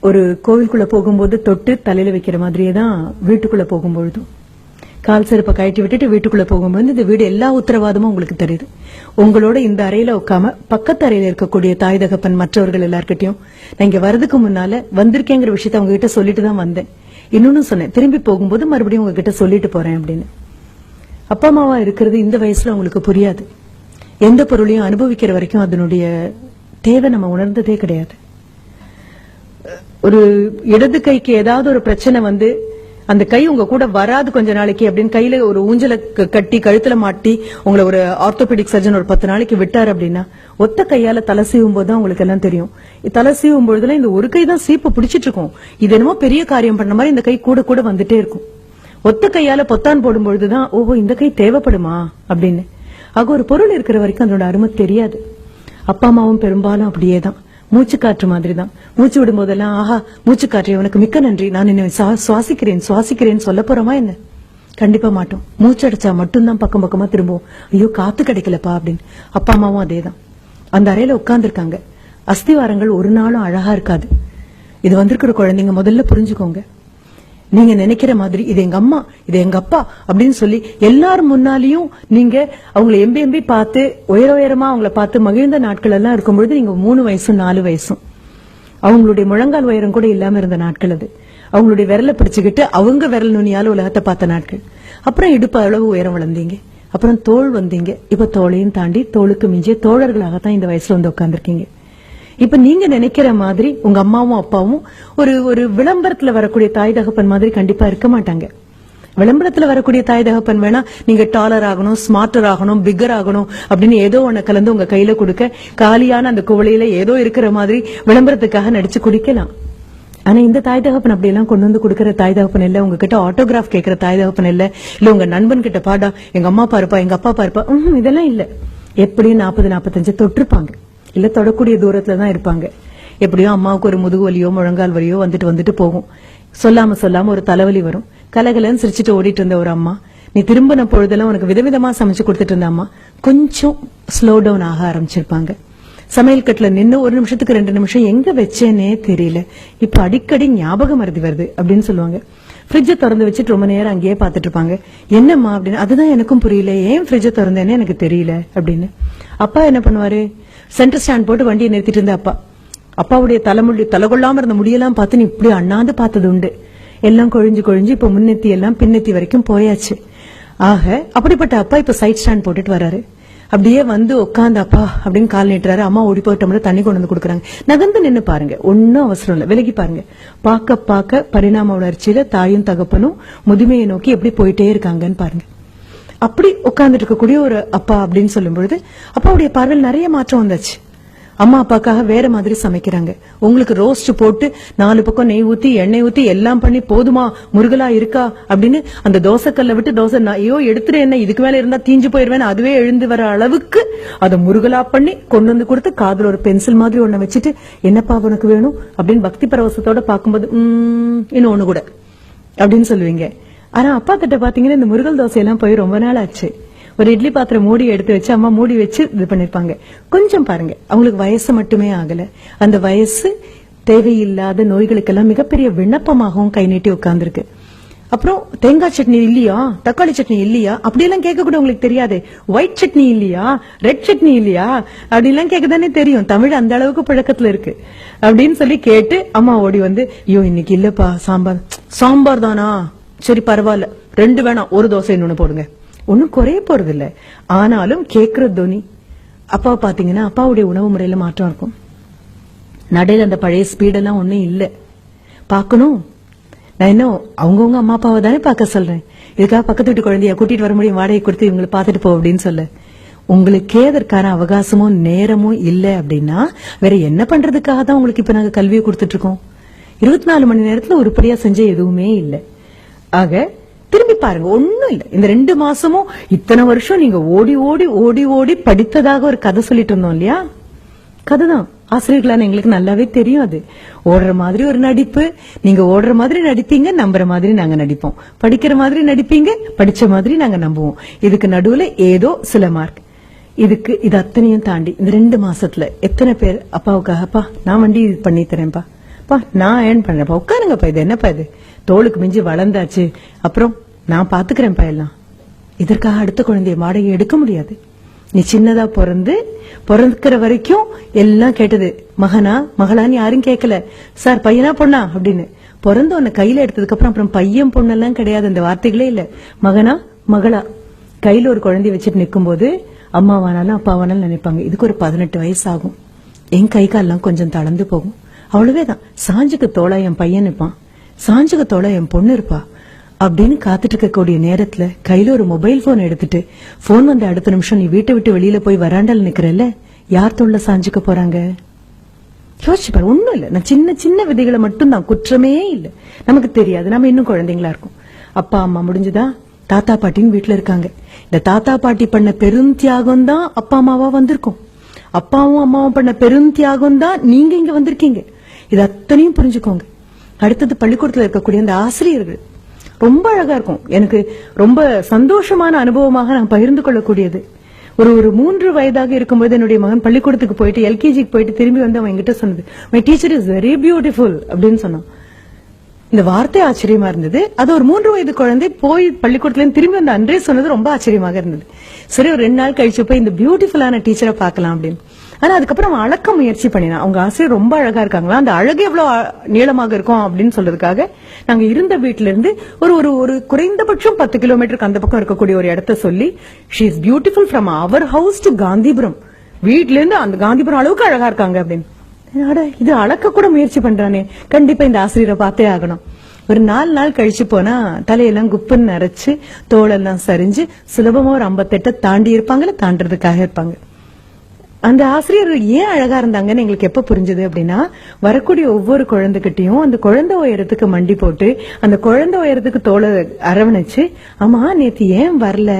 ஒரு கோவிலுக்குள்ள போகும்போது தொட்டு தலையில வைக்கிற மாதிரியே தான் வீட்டுக்குள்ள போகும்பொழுதும் கால் செருப்பை கழட்டி விட்டுட்டு வீட்டுக்குள்ள போகும்போது இந்த வீடு எல்லா உத்தரவாதமும் உங்களுக்கு தெரியுது. உங்களோட இந்த அறையில உட்காம பக்கத்து அறையில இருக்கக்கூடிய தாய் தகப்பன் மற்றவர்கள் எல்லார்கிட்டையும் நான் இங்க வரதுக்கு முன்னால வந்திருக்கேங்கிற விஷயத்த அவங்க கிட்ட சொல்லிட்டு தான் வந்தேன். இன்னொன்னு சொன்னேன், திரும்பி போகும்போது மறுபடியும் உங்ககிட்ட சொல்லிட்டு போறேன் அப்படின்னு. அப்பா அம்மாவா இருக்கிறது இந்த வயசுல உங்களுக்கு புரியாது. எந்த பொருளையும் அனுபவிக்கிற வரைக்கும் அதனுடைய தேவை நம்ம உணர்ந்ததே கிடையாது. ஒரு இடது கைக்கு ஏதாவது ஒரு பிரச்சனை வந்து அந்த கை உங்க கூட வராது கொஞ்ச நாளைக்கு அப்படின்னு கையில ஒரு ஊஞ்சல கட்டி கழுத்துல மாட்டி உங்களை ஒரு ஆர்த்தோபெடிக் சர்ஜன் ஒரு 10 நாளைக்கு விட்டாரு அப்படின்னா ஒத்த கையால தலை சீவும் போதுதான் உங்களுக்கு எல்லாம் தெரியும். தலை சீவும் பொழுதுல இந்த ஒரு கை தான் சீப்பு பிடிச்சிட்டு இருக்கும். இது என்னமோ பெரிய காரியம் பண்ண மாதிரி இந்த கை கூட கூட வந்துட்டே இருக்கும். ஒத்த கையால பொத்தான் போடும் பொழுதுதான் ஓஹோ இந்த கை தேவைப்படுமா அப்படின்னு. ஆக ஒரு பொருள் இருக்கிற வரைக்கும் அதோட அருமை தெரியாது. அப்பா அம்மாவும் பெரும்பாலும் அப்படியேதான், மூச்சு காற்று மாதிரி தான். மூச்சு விடும் போதெல்லாம் ஆஹா மூச்சு காற்று உனக்கு மிக்க நன்றி, நான் என்ன சுவாசிக்கிறேன் சொல்ல போறோமா என்ன? கண்டிப்பா மாட்டோம். மூச்சு அடிச்சா மட்டும்தான் பக்கம் பக்கமா திரும்புவோம், ஐயோ காத்து கிடைக்கலப்பா அப்படின்னு. அப்பா அம்மாவும் அதேதான். அந்த அறையில உட்கார்ந்து இருக்காங்க. அஸ்திவாரங்கள் ஒரு நாளும் அழகா இருக்காது. இது வந்திருக்கிற குழந்தைங்க முதல்ல புரிஞ்சுக்கோங்க. நீங்க நினைக்கிற மாதிரி இது எங்க அம்மா இது எங்க அப்பா அப்படின்னு சொல்லி எல்லாரும் முன்னாலையும் நீங்க அவங்களை எம்பி பார்த்து உயரமா அவங்கள பார்த்து மகிழ்ந்த நாட்கள் எல்லாம் இருக்கும்பொழுது நீங்க 3 வயசும் 4 வயசும் அவங்களுடைய முழங்கால் உயரம் கூட இல்லாம இருந்த நாட்கள் அது. அவங்களுடைய விரலை பிடிச்சுக்கிட்டு அவங்க விரல் நுனியால உலகத்தை பார்த்த நாட்கள். அப்புறம் இடுப்பு அளவு உயரம் வளர்ந்தீங்க, அப்புறம் தோள் வந்தீங்க, இப்ப தோளையும் தாண்டி தோளுக்கு மிஞ்சிய தோழர்களாகத்தான் இந்த வயசுல வந்து உட்கார்ந்துருக்கீங்க. இப்ப நீங்க நினைக்கிற மாதிரி உங்க அம்மாவும் அப்பாவும் ஒரு விளம்பரத்துல வரக்கூடிய தாய் தகப்பன் மாதிரி கண்டிப்பா இருக்க மாட்டாங்க. விளம்பரத்துல வரக்கூடிய தாய் தகப்பன் வேணா நீங்க டாலர் ஆகணும், ஸ்மார்ட்டர் ஆகணும், பிக்கர் ஆகணும் அப்படின்னு ஏதோ ஒண்ணு கலந்து உங்க கையில கொடுக்க காலியான அந்த குவளையில ஏதோ இருக்கிற மாதிரி விளம்பரத்துக்காக நடிச்சு குடிக்கலாம். ஆனா இந்த தாய் தகப்பன் அப்படி எல்லாம் கொண்டு வந்து கொடுக்கற தாய் தகப்பன் இல்ல. உங்ககிட்ட ஆட்டோகிராஃப் கேட்கிற தாய் தகப்பன் இல்ல. இல்ல உங்க நண்பன் கிட்ட பாடா எங்க அம்மா பாருப்பா எங்க அப்பா பாருப்பா, இதெல்லாம் இல்ல. எப்படியும் 40-45 தொட்டிருப்பாங்க, இல்ல தொடக்கூடிய தூரத்துலதான் இருப்பாங்க. எப்படியோ அம்மாவுக்கு ஒரு முதுகு வலியோ முழங்கால் வலியோ வந்துட்டு போகும். சொல்லாம ஒரு தலைவலி வரும். கலகலன்னு சிரிச்சுட்டு ஓடிட்டு இருந்த ஒரு அம்மா, நீ திரும்பின பொழுதெல்லாம் உனக்கு விதவிதமா சமைச்சு கொடுத்துட்டு இருந்த அம்மா கொஞ்சம் ஸ்லோ டவுன் ஆக ஆரம்பிச்சிருப்பாங்க. சமையல் கட்டுல நின்னு 1 நிமிஷத்துக்கு 2 நிமிஷம் எங்க வச்சேனே தெரியல, இப்ப அடிக்கடி ஞாபகம் மறதி வருது அப்படின்னு சொல்லுவாங்க. ஃப்ரிட்ஜை திறந்து வச்சுட்டு ரொம்ப நேரம் அங்கேயே பாத்துட்டு இருப்பாங்க. என்னம்மா அப்படின்னு. அதுதான் எனக்கும் புரியல, ஏன் ஃப்ரிட்ஜை திறந்தேன்னு எனக்கு தெரியல அப்படின்னு. அப்பா என்ன பண்ணுவாரு, சென்டர் ஸ்டாண்ட் போட்டு வண்டியை நிறுத்திட்டு இருந்த அப்பாவுடைய தலை கொள்ளாம இருந்த முடியெல்லாம் பார்த்து நீ இப்படி அண்ணாந்து பார்த்தது உண்டு. எல்லாம் கொழிஞ்சு இப்ப முன்னெத்தி எல்லாம் பின்னெத்தி வரைக்கும் போயாச்சு. ஆக அப்படிப்பட்ட அப்பா இப்ப சைட் ஸ்டாண்ட் போட்டுட்டு வராரு. அப்படியே வந்து உட்காந்து அப்பா அப்படின்னு கால் நீட்டுறாரு. அம்மா ஓடி போயிட்டோம்ல தண்ணி கொண்டு வந்து கொடுக்குறாங்க. நகர்ந்து நின்னு பாருங்க, ஒன்னும் அவசரம் இல்ல, விலகி பாருங்க. பார்க்க பரிணாம வளர்ச்சியில தாயும் தகப்பனும் முதுமையை நோக்கி எப்படி போயிட்டே இருக்காங்கன்னு பாருங்க. அப்படி உட்கார்ந்துட்டு இருக்கக்கூடிய ஒரு அப்பா அப்படின்னு சொல்லும் பொழுது அப்பாவுடைய பார்வையில் நிறைய மாற்றம் வந்தாச்சு. அம்மா அப்பாக்காக வேற மாதிரி சமைக்கிறாங்க. உங்களுக்கு ரோஸ்ட் போட்டு 4 பக்கம் நெய் ஊத்தி எண்ணெய் ஊத்தி எல்லாம் பண்ணி போதுமா முருகலா இருக்கா அப்படின்னு அந்த தோசைக்கல்ல விட்டு தோசை ஐயோ எடுத்துரு என்ன இதுக்கு மேல இருந்தா தீஞ்சு போயிருவேன் அதுவே எழுந்து வர அளவுக்கு அதை முருகலா பண்ணி கொண்டு வந்து கொடுத்து காதுல ஒரு பென்சில் மாதிரி ஒண்ணு வச்சுட்டு என்னப்பா உனக்கு வேணும் அப்படின்னு பக்தி பரவசத்தோட பாக்கும்போது இன்னொன்னு கூட அப்படின்னு சொல்லுவீங்க. ஆனா அப்பா கிட்ட பாத்தீங்கன்னா இந்த முருகல் தோசை எல்லாம் போய் ரொம்ப நாள் ஆச்சு. ஒரு இட்லி பாத்திரம் மூடி எடுத்து வச்சு அம்மா மூடி வச்சு இது பண்ணிருப்பாங்க. கொஞ்சம் பாருங்க, அவங்களுக்கு வயசு மட்டுமே ஆகல, அந்த வயசு தேவையில்லாத நோய்களுக்கெல்லாம் மிகப்பெரிய விண்ணப்பமாகவும் கை நீட்டி உட்கார்ந்துருக்கு. அப்புறம் தேங்காய் சட்னி இல்லையா, தக்காளி சட்னி இல்லையா அப்படியெல்லாம் கேட்க கூட உங்களுக்கு தெரியாது. ஒயிட் சட்னி இல்லையா, ரெட் சட்னி இல்லையா அப்படிலாம் கேட்கதானே தெரியும். தமிழ் அந்த அளவுக்கு பழக்கத்துல இருக்கு அப்படின்னு சொல்லி கேட்டு அம்மா ஓடி வந்து ஐயோ இன்னைக்கு இல்லப்பா சாம்பார் தானா, சரி பரவாயில்ல 2 வேணாம், ஒரு தோசை இன்னொன்னு போடுங்க. ஒன்னும் குறைய போறது இல்ல. ஆனாலும் கேக்குற துணி அப்பா பாத்தீங்கன்னா அப்பாவுடைய உணவு முறையில மாற்றம் இருக்கும். நடையில அந்த பழைய ஸ்பீடெல்லாம் ஒன்னும் இல்ல. பாக்கணும், நான் இன்னும் அவங்கவுங்க அம்மா அப்பாவை தானே பாக்க சொல்றேன். இதுக்காக பக்கத்து வீட்டு குழந்தைய கூட்டிட்டு வர முடியும், வாடகை கொடுத்து இவங்களை பாத்துட்டு போ அப்படின்னு சொல்ல. உங்களுக்கே அதற்கான அவகாசமும் நேரமும் இல்ல அப்படின்னா வேற என்ன பண்றதுக்காக தான் உங்களுக்கு இப்ப நாங்க கல்வியை கொடுத்துட்டு இருக்கோம். 24 மணி நேரத்துல உருப்படியா செஞ்ச எதுவுமே இல்ல. ஆக திரும்பி பாருங்க, ஒண்ணும் இல்ல. இந்த 2 மாசமும் இத்தனை வருஷம் நீங்க ஓடி ஓடி ஓடி ஓடி படித்ததாக ஒரு கதை சொல்லிட்டு இருந்தோம் இல்லையா, கதைதான். ஆசிரியர்களான எங்களுக்கு நல்லாவே தெரியும். அது ஓடுற மாதிரி ஒரு நடிப்பு, நீங்க ஓடுற மாதிரி நடிப்பீங்க, நம்புற மாதிரி நாங்க நடிப்போம், படிக்கிற மாதிரி நடிப்பீங்க, படிச்ச மாதிரி நாங்க நம்புவோம். இதுக்கு நடுவுல ஏதோ சில மார்க். இது அத்தனையும் தாண்டி இந்த 2 மாசத்துல எத்தனை பேர் அப்பாவுக்காக அப்பா நான் வண்டி பண்ணி தரேன்ப்பா, நான் ஏர்ன் பண்றேன்ப்பா, உட்காருங்கப்பா, இது என்னப்பா இது, தோளுக்கு மிஞ்சி வளர்ந்தாச்சு, அப்புறம் நான் பாத்துக்கிறேன்ப்பா எல்லாம். இதற்காக அடுத்த குழந்தைய வாடகை எடுக்க முடியாது. நீ சின்னதா பிறக்கிற வரைக்கும் எல்லாம் கேட்டது, மகனா மகளான்னு யாரும் கேட்கல, சார் பையனா பொண்ணா அப்படின்னு. பிறந்த உன்னை கையில எடுத்ததுக்கு அப்புறம் பையன் பொண்ணெல்லாம் கிடையாது, அந்த வார்த்தைகளே இல்ல. மகனா மகளா கையில ஒரு குழந்தைய வச்சுட்டு நிக்கும் போது அம்மாவானாலும் அப்பாவானாலும் நினைப்பாங்க, இதுக்கு ஒரு 18 வயசு ஆகும், என் கை கால்லாம் கொஞ்சம் தளர்ந்து போகும், அவ்வளவேதான். சாஞ்சுக்கு தோளா என் பையன் இருப்பான், சாஞ்சுக்கு தோளா என் பொண்ணு இருப்பா அப்படின்னு காத்துட்டு இருக்கக்கூடிய நேரத்துல கையில ஒரு மொபைல் போன் எடுத்துட்டு போன் வந்த அடுத்த நிமிஷம் நீ வீட்டை விட்டு வெளியில போய் வராண்டல் நிக்கிறல்ல, யார் தோல்ல சாஞ்சுக்க போறாங்க? யோசிச்சு பாரு. ஒண்ணும் இல்ல, நான் சின்ன சின்ன விதைகளை மட்டும் தான், குற்றமே இல்ல. நமக்கு தெரியாது, நம்ம இன்னும் குழந்தைங்களா இருக்கும். அப்பா அம்மா முடிஞ்சுதா, தாத்தா பாட்டின்னு வீட்டுல இருக்காங்க. இந்த தாத்தா பாட்டி பண்ண பெரும் தியாகம் தான் அப்பா அம்மாவா வந்திருக்கும். அப்பாவும் அம்மாவும் பண்ண பெரும் தியாகம் தான் நீங்க இங்க வந்திருக்கீங்க. இது அத்தனையும் புரிஞ்சுக்கோங்க. அடுத்தது பள்ளிக்கூடத்துல இருக்கக்கூடிய அந்த ஆசிரியர்கள் ரொம்ப அழகா இருக்கும். எனக்கு ரொம்ப சந்தோஷமான அனுபவமாக நான் பகிர்ந்து கொள்ளக்கூடியது. ஒரு 3 வயதாக இருக்கும்போது என்னுடைய மகன் பள்ளிக்கூடத்துக்கு போயிட்டு எல்கேஜிக்கு போயிட்டு திரும்பி வந்து அவன் என்கிட்ட சொன்னது, my teacher is very beautiful அப்படின்னு சொன்னான். இந்த வார்த்தை ஆச்சரியமா இருந்தது. அது ஒரு 3 வயது குழந்தை போய் பள்ளிக்கூடத்துல திரும்பி வந்து அன்றே சொன்னது ரொம்ப ஆச்சரியமாக இருந்தது. சரி, ஒரு 2 நாள் கழிச்சு போய் இந்த பியூட்டிஃபுல்லான டீச்சரை பார்க்கலாம் அப்படின்னு. ஆனா அதுக்கப்புறம் அவன் அளக்க முயற்சி பண்ணினான். அவங்க ஆசிரியர் ரொம்ப அழகா இருக்காங்களா, அந்த அழகு எவ்வளவு நீளமாக இருக்கும் அப்படின்னு சொல்றதுக்காக நாங்க இருந்த வீட்டுல இருந்து ஒரு குறைந்தபட்சம் 10 கிலோமீட்டருக்கு அந்த பக்கம் இருக்கக்கூடிய ஒரு இடத்த சொல்லி, she is beautiful from our house to Gandhipuram, வீட்ல இருந்து அந்த காந்திபுரம் அளவுக்கு அழகா இருக்காங்க அப்படின்னு. இது அளக்க கூட முயற்சி பண்றானே, கண்டிப்பா இந்த ஆசிரியரை பார்த்தே ஆகணும். ஒரு 4 நாள் கழிச்சு போனா தலையெல்லாம் குப்புன்னு நரைச்சு தோளெல்லாம் சரிஞ்சு சுலபமா ஒரு 58 தாண்டி இருப்பாங்கல்ல, தாண்டறதுக்காக இருப்பாங்க. அந்த ஆசிரியர் ஏன் அழகா இருந்தாங்கன்னு எங்களுக்கு எப்ப புரிஞ்சது அப்படின்னா, வரக்கூடிய ஒவ்வொரு குழந்தைகிட்டையும் அந்த குழந்தை உயரத்துக்கு மண்டி போட்டு அந்த குழந்தை உயரத்துக்கு தோளை அரவணைச்சு, ஆமா நேத்து ஏன் வரல,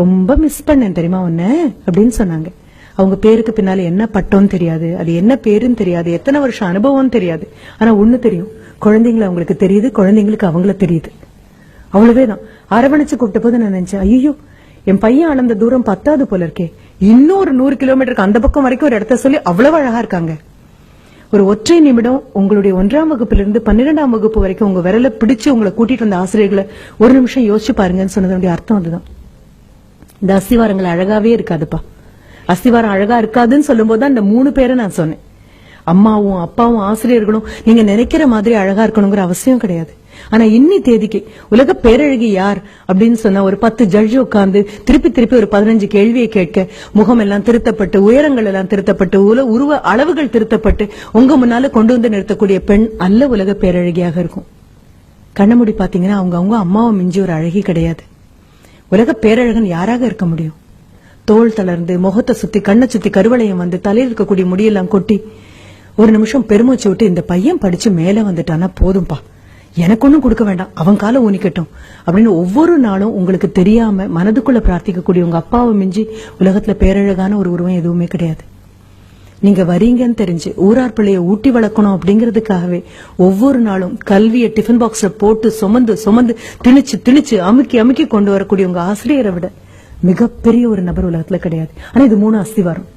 ரொம்ப மிஸ் பண்ணேன் தெரியுமா உன்ன அப்படின்னு சொன்னாங்க. அவங்க பேருக்கு பின்னால என்ன பட்டம்னு தெரியாது, அது என்ன பேருன்னு தெரியாது, எத்தனை வருஷம் அனுபவம் தெரியாது. ஆனா ஒண்ணு தெரியும், குழந்தைங்களை அவங்களுக்கு தெரியுது, குழந்தைங்களுக்கு அவங்கள தெரியுது, அவ்வளவேதான். அரவணைச்சு கூப்பிட்ட போது நான் நினைச்சேன், ஐயோ என் பையன் அளந்த தூரம் 10வது போல இருக்கே, இன்னொரு 100 கிலோமீட்டருக்கு அந்த பக்கம் வரைக்கும் ஒரு இடத்த சொல்லி அவ்வளவு அழகா இருக்காங்க. ஒரு ஒற்றை நிமிடம் உங்களுடைய 1ஆம் வகுப்பிலிருந்து 12ஆம் வகுப்பு வரைக்கும் உங்க விரல பிடிச்சு உங்களை கூட்டிட்டு வந்த ஆசிரியர்களை ஒரு நிமிஷம் யோசிச்சு பாருங்கன்னு சொன்னதனுடைய அர்த்தம் அதுதான். இந்த அஸ்திவாரங்கள் அழகாவே இருக்காதுப்பா. அஸ்திவாரம் அழகா இருக்காதுன்னு சொல்லும் போதுதான் இந்த 3 பேரை நான் சொன்னேன். அம்மாவும் அப்பாவும் ஆசிரியர்களும் நீங்க நினைக்கிற மாதிரி அழகா இருக்கணுங்கிற அவசியம் கிடையாது. ஆனா இன்னி தேதிக்கு உலக பேரழகி யார் அப்படின்னு சொன்னா, ஒரு 10 ஜட்ஜ் உட்கார்ந்து திருப்பி ஒரு 15 கேள்வியை கேட்க, முகம் எல்லாம் திருத்தப்பட்டு, உயரங்கள் எல்லாம் திருத்தப்பட்டு, உருவ அளவுகள் திருத்தப்பட்டு உங்க முன்னால கொண்டு வந்து நிறுத்தக்கூடிய பெண் அல்ல உலக பேரழகியாக இருக்கும். கண்ணமுடி பாத்தீங்கன்னா அவங்க அம்மாவை மிஞ்சி ஒரு அழகி கிடையாது. உலக பேரழகன் யாராக இருக்க முடியும்? தோல் தளர்ந்து, முகத்தை சுத்தி, கண்ணை சுத்தி கருவளையம் வந்து, தலையில் இருக்கக்கூடிய முடியெல்லாம் கொட்டி ஒரு நிமிஷம் பெருமூச்சு விட்டு, இந்த பையன் படிச்சு மேல வந்துட்டானா போதும்பா, எனக்கு ஒண்ணும் கொடுக்க வேண்டாம், அவன் கால ஊனிக்கட்டும் அப்படின்னு ஒவ்வொரு நாளும் உங்களுக்கு தெரியாம மனதுக்குள்ள பிரார்த்திக்கக்கூடிய உங்க அப்பாவை மிஞ்சி உலகத்துல பேரழகான ஒரு உருவம் எதுவுமே கிடையாது. நீங்க வரீங்கன்னு தெரிஞ்சு ஊரார் பிள்ளைய ஊட்டி வளர்க்கணும் அப்படிங்கறதுக்காகவே ஒவ்வொரு நாளும் கல்வியை டிஃபன் பாக்ஸ்ல போட்டு சுமந்து திணிச்சு அமுக்கி கொண்டு வரக்கூடிய உங்க ஆசிரியரை விட மிகப்பெரிய ஒரு நபர் உலகத்துல கிடையாது. ஆனா இது 3 அஸ்திவாரம்.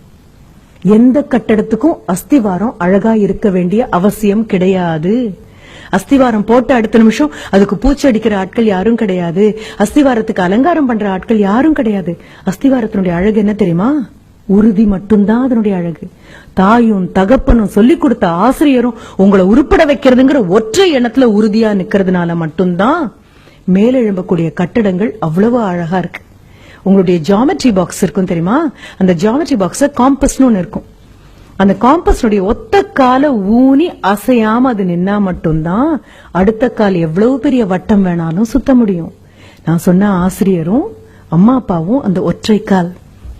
எந்த கட்டடத்துக்கும் அஸ்திவாரம் அழகா இருக்க வேண்டிய அவசியம் கிடையாது. அஸ்திவாரம் போட்ட அடுத்த நிமிஷம் அதுக்கு பூச்சி அடிக்கிற ஆட்கள் யாரும் கிடையாது. அஸ்திவாரத்துக்கு அலங்காரம் பண்ற ஆட்கள் யாரும் கிடையாது. அஸ்திவாரத்தினுடைய அழகு என்ன தெரியுமா? உறுதி மட்டும்தான் அதனுடைய அழகு. தாயும் தகப்பனும் சொல்லிக் கொடுத்த ஆசிரியரும் உங்களை உருப்பட வைக்கிறதுங்கிற ஒற்றை எண்ணத்துல உறுதியா நிக்கிறதுனால மட்டும்தான் மேலெழும்பக்கூடிய கட்டடங்கள் அவ்வளவு அழகா இருக்கு. உங்களுடைய ஜியோமெட்ரி பாக்ஸ் இருக்கும் தெரியுமா? அந்த ஜியோமெட்ரி பாக்ஸ் காம்பஸ்னு ஒண்ணு இருக்கும். அந்த காம்பஸுடைய ஒத்த கால ஊனி அசையாம அது நின்னா மட்டும்தான் அடுத்த கால் எவ்வளவு பெரிய வட்டம் வேணாலும் சுத்த முடியும். நான் சொன்ன ஆசிரியரும் அம்மா அப்பாவும் அந்த ஒற்றை கால்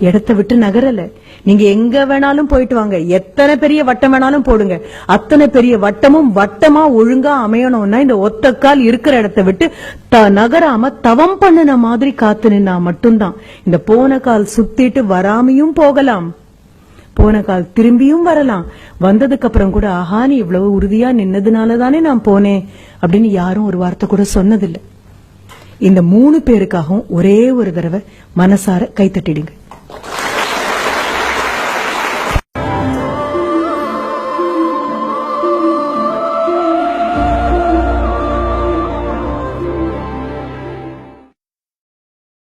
இடத்தை விட்டு நகரல. நீங்க எங்க வேணாலும் போயிட்டு வாங்க, எத்தனை பெரிய வட்டம் வேணாலும் போடுங்க, அத்தனை பெரிய வட்டமும் வட்டமா ஒழுங்கா அமையணும்னா இந்த ஒத்த கால் இருக்கிற இடத்தை விட்டு நகராம தவம் பண்ணின மாதிரி காத்து நின்னா மட்டும்தான். இந்த போன கால் சுத்திட்டு வராமையும் போகலாம், போன கால் திரும்பியும் வரலாம். வந்ததுக்கு அப்புறம் கூட ஆஹா நீ இவ்வளவு உறுதியா நின்னதுனாலதானே நான் போனேன் அப்படின்னு யாரும் ஒரு வார்த்தை கூட சொன்னதில்லை. இந்த 3 பேருக்காகவும் ஒரே ஒரு தடவை மனசார கைத்தட்டிடுங்க.